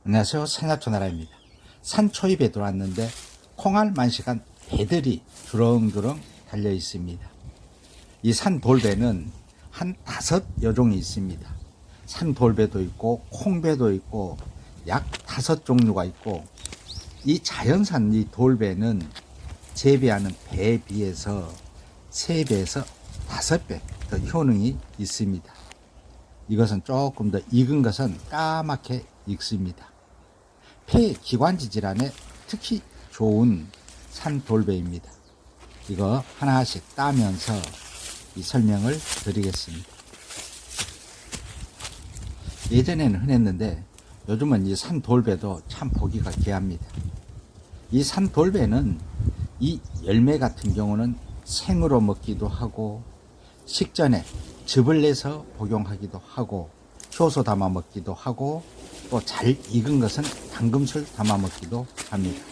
안녕하세요. 산야초나라입니다. 산초입에 들어왔는데 콩알 만식한 배들이 주렁주렁 달려 있습니다. 이 산돌배는 한 5여종이 있습니다. 산돌배도 있고 콩배도 있고 약 5종류가 있고, 이 자연산 이 돌배는 재배하는 배에 비해서 3배에서 5배 더 효능이 있습니다. 이것은 조금 더 익은 것은 까맣게 익습니다. 폐 기관지 질환에 특히 좋은 산돌배입니다. 이거 하나씩 따면서 이 설명을 드리겠습니다. 예전에는 흔했는데 요즘은 이 산돌배도 참 보기가 귀합니다. 이 산돌배는 이 열매 같은 경우는 생으로 먹기도 하고, 식전에 즙을 내서 복용하기도 하고, 효소 담아 먹기도 하고, 또 잘 익은 것은 당금술 담아 먹기도 합니다.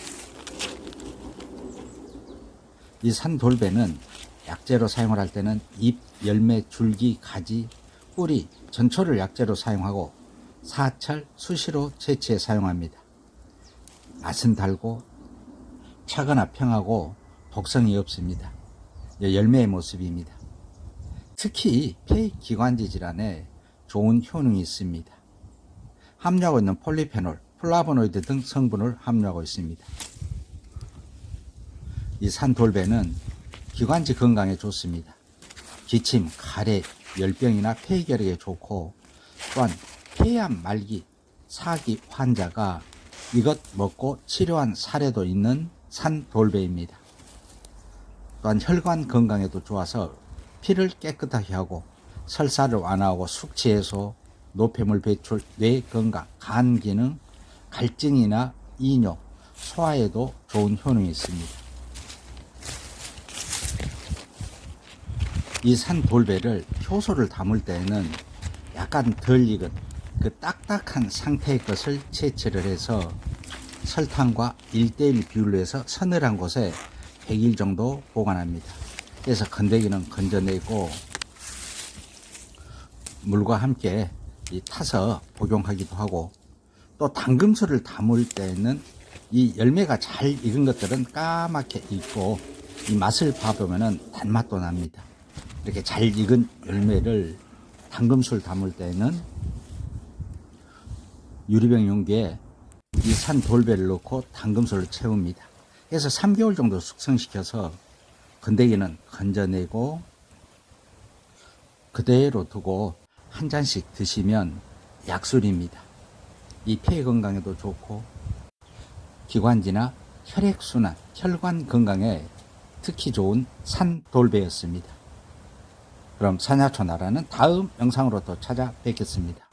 이 산돌배는 약재로 사용을 할 때는 잎, 열매, 줄기, 가지, 뿌리, 전초를 약재로 사용하고 사철, 수시로 채취해 사용합니다. 맛은 달고 차거나 평하고 독성이 없습니다. 열매의 모습입니다. 특히 폐기관지 질환에 좋은 효능이 있습니다. 함유하고 있는 폴리페놀, 플라보노이드 등 성분을 함유하고 있습니다. 이 산돌배는 기관지 건강에 좋습니다. 기침, 가래, 열병이나 폐결핵에 좋고, 또한 폐암 말기, 사기 환자가 이것 먹고 치료한 사례도 있는 산돌배입니다. 또한 혈관 건강에도 좋아서 피를 깨끗하게 하고 설사를 완화하고 숙취 해소, 노폐물 배출, 뇌 건강, 간 기능, 갈증이나 이뇨, 소화에도 좋은 효능이 있습니다. 이 산돌배를 효소를 담을 때에는 약간 덜 익은 그 딱딱한 상태의 것을 채취를 해서 설탕과 1:1 비율로 해서 서늘한 곳에 100일 정도 보관합니다. 그래서 건더기는 건져내고 물과 함께 타서 복용하기도 하고, 또 당금술을 담을 때는 이 열매가 잘 익은 것들은 까맣게 익고 이 맛을 봐보면 단맛도 납니다. 이렇게 잘 익은 열매를 당금술 담을 때는 유리병 용기에 이 산돌배를 넣고 당금술을 채웁니다. 그래서 3개월 정도 숙성시켜서 건더기는 건져내고 그대로 두고 한 잔씩 드시면 약술입니다. 이 폐 건강에도 좋고 기관지나 혈액순환, 혈관 건강에 특히 좋은 산돌배였습니다. 그럼 산야초나라는 다음 영상으로 또 찾아뵙겠습니다.